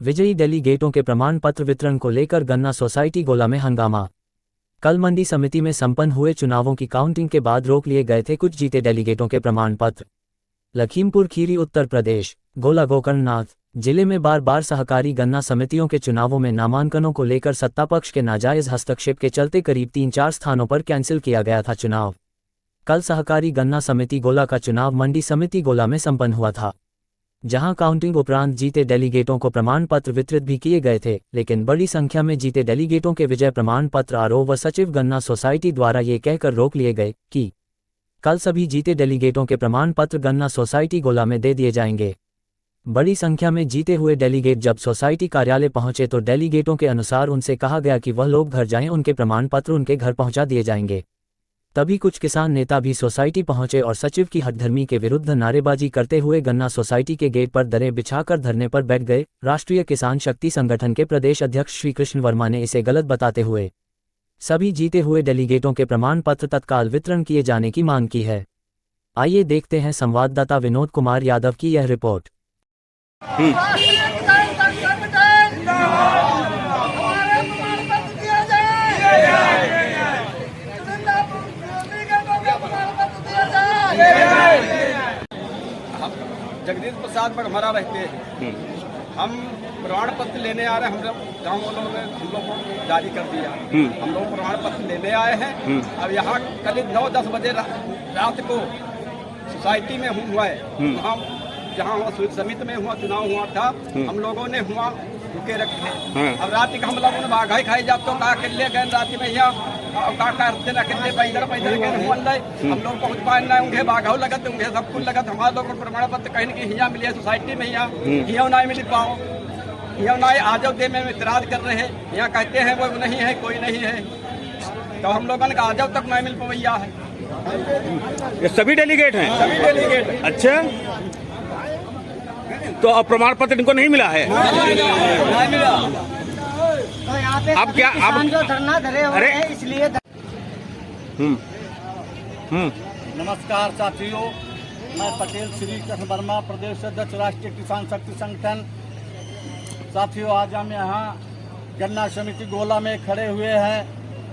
विजयी डेलीगेटों के प्रमाण पत्र वितरण को लेकर गन्ना सोसाइटी गोला में हंगामा। कल मंडी समिति में संपन्न हुए चुनावों की काउंटिंग के बाद रोक लिए गए थे कुछ जीते डेलीगेटों के प्रमाण पत्र। लखीमपुर खीरी उत्तर प्रदेश। गोला गोकर्णनाथ जिले में बार बार सहकारी गन्ना समितियों के चुनावों में नामांकनों को लेकर सत्तापक्ष के नाजायज हस्तक्षेप के चलते करीब 3-4 स्थानों पर कैंसिल किया गया था चुनाव। कल सहकारी गन्ना समिति गोला का चुनाव मंडी समिति गोला में संपन्न हुआ था, जहां काउंटिंग उपरांत जीते डेलीगेटों को प्रमाण पत्र वितरित भी किए गए थे, लेकिन बड़ी संख्या में जीते डेलीगेटों के विजय प्रमाण पत्र आरओ व सचिव गन्ना सोसाइटी द्वारा ये कहकर रोक लिए गए कि कल सभी जीते डेलीगेटों के प्रमाण पत्र गन्ना सोसाइटी गोला में दे दिए जाएंगे। बड़ी संख्या में जीते हुए डेलीगेट जब सोसाइटी कार्यालय पहुंचे तो डेलीगेटों के अनुसार उनसे कहा गया कि वह लोग घर जाएं, उनके प्रमाण पत्र उनके घर पहुंचा दिए जाएंगे। तभी कुछ किसान नेता भी सोसाइटी पहुंचे और सचिव की हठधर्मी के विरुद्ध नारेबाजी करते हुए गन्ना सोसाइटी के गेट पर दरें बिछाकर धरने पर बैठ गए। राष्ट्रीय किसान शक्ति संगठन के प्रदेश अध्यक्ष श्री कृष्ण वर्मा ने इसे गलत बताते हुए सभी जीते हुए डेलीगेटों के प्रमाण पत्र तत्काल वितरण किए जाने की मांग की है। आइए देखते हैं संवाददाता विनोद कुमार यादव की यह रिपोर्ट। जगदीश प्रसाद बघमरा रहते हैं। हम प्रमाण पत्र लेने आ रहे हैं। हम लोग गाँव वालों ने हम लोग को जारी कर दिया। हम लोग प्रमाण पत्र लेने आए हैं। अब यहाँ करीब 9-10 बजे रात को सोसाइटी में हुआ है, वहाँ जहाँ समिति में हुआ चुनाव हुआ था, हम लोगों ने हुआ रुके रखे। अब रात का हम लोगों ने बाघाई खाई जाते तो का ले गए रात में यहाँ हम लोग पहुँच पाए ना, उन्हें बाघाव लगत, उन्हें सब कुछ लगत। हमारे लोग प्रमाण पत्र कहीं की हिया मिली है सोसाइटी में, यहाँ नहीं मिल पाओ, यहाँ नहीं आ जाओ दे में इतराज कर रहे हैं। यहाँ कहते हैं वो नहीं है, कोई नहीं है, तो हम लोगों ने आ जाओ तक नहीं मिल पवैया है। ये सभी डेलीगेट हैं? सभी डेलीगेट। अच्छा, तो अब प्रमाण पत्र इनको नहीं मिला है? नहीं मिला। तो यहाँ पे अब क्या अब जो धरना धरे हुए हैं इसलिए नमस्कार साथियों, मैं पटेल श्री कृष्ण वर्मा, प्रदेश अध्यक्ष राष्ट्रीय किसान शक्ति संगठन। साथियों, आज हम यहाँ गन्ना समिति गोला में खड़े हुए हैं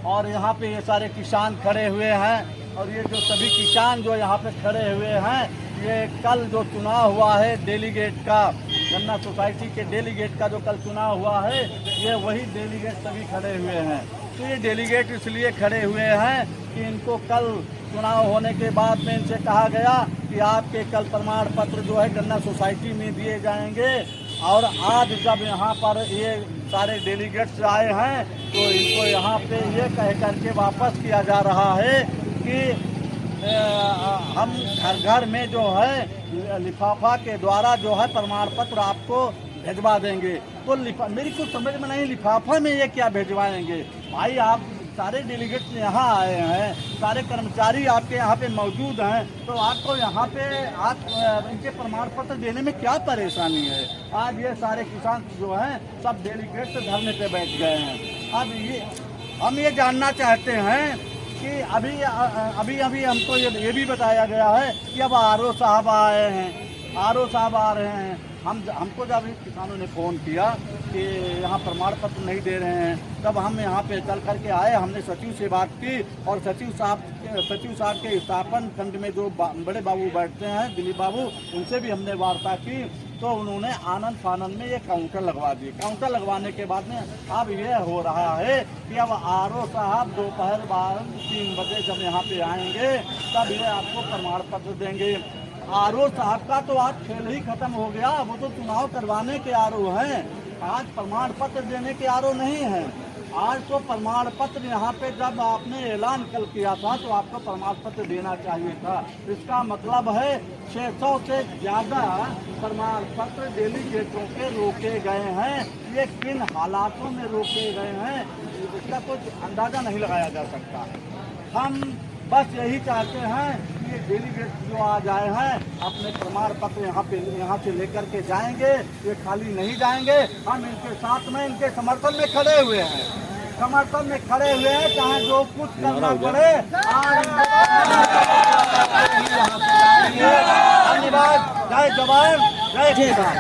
और यहाँ पे ये सारे किसान खड़े हुए हैं और ये जो सभी किसान जो यहाँ पे खड़े हुए हैं, ये कल जो चुनाव हुआ है डेलीगेट का, गन्ना सोसाइटी के डेलीगेट का जो कल चुनाव हुआ है, ये वही डेलीगेट सभी खड़े हुए हैं। तो ये डेलीगेट इसलिए खड़े हुए हैं कि इनको कल चुनाव होने के बाद में इनसे कहा गया कि आपके कल प्रमाण पत्र जो है गन्ना सोसाइटी में दिए जाएंगे। और आज जब यहाँ पर ये सारे डेलीगेट्स आए हैं तो इनको यहाँ पे ये कह करके वापस किया जा रहा है कि हम घर घर में जो है लिफाफा के द्वारा जो है प्रमाण पत्र आपको भिजवा देंगे। तो मेरी कुछ समझ में नहीं, लिफाफा में ये क्या भिजवाएंगे? भाई, आप सारे डेलीगेट्स यहाँ आए हैं, सारे कर्मचारी आपके यहाँ पे मौजूद हैं, तो आपको यहाँ पे आप इनके प्रमाण पत्र देने में क्या परेशानी है? आज ये सारे किसान जो हैं सब डेलीगेट्स धरने पे बैठ गए हैं। अब हम ये जानना चाहते हैं कि अभी हमको ये भी बताया गया है कि अब आरओ साहब आए हैं, आरओ साहब आ रहे हैं। हमको जब किसानों ने फ़ोन किया कि यहाँ प्रमाण पत्र नहीं दे रहे हैं, तब हम यहाँ पे चल करके आए। हमने सचिव से बात की और सचिव साहब के स्थापन खंड में जो बड़े बाबू बैठते हैं, दिलीप बाबू, उनसे भी हमने वार्ता की। तो उन्होंने आनंद फानंद में ये काउंटर लगवा दिए। काउंटर लगवाने के बाद में अब ये हो रहा है कि अब आरओ साहब दोपहर 3 बजे जब यहाँ पे आएंगे तब ये आपको प्रमाण पत्र देंगे। आरओ साहब का तो आज खेल ही खत्म हो गया, वो तो चुनाव करवाने के आरओ हैं, आज प्रमाण पत्र देने के आरओ नहीं है। आज तो प्रमाण पत्र यहाँ पे जब आपने ऐलान कल किया था तो आपको प्रमाण पत्र देना चाहिए था। इसका मतलब है 600 से ज़्यादा प्रमाण पत्र डेलीगेटों के रोके गए हैं। ये किन हालातों में रोके गए हैं इसका कुछ अंदाज़ा नहीं लगाया जा सकता। हम बस यही चाहते हैं कि ये डेलीगेट जो आज आए हैं अपने प्रमाण पत्र यहाँ से लेकर के जाएंगे, ये खाली नहीं जाएंगे। हम इनके साथ में, इनके समर्थन में खड़े हुए हैं, चाहे जो कुछ करना पड़े। धन्यवाद। जय जवान, जय किसान।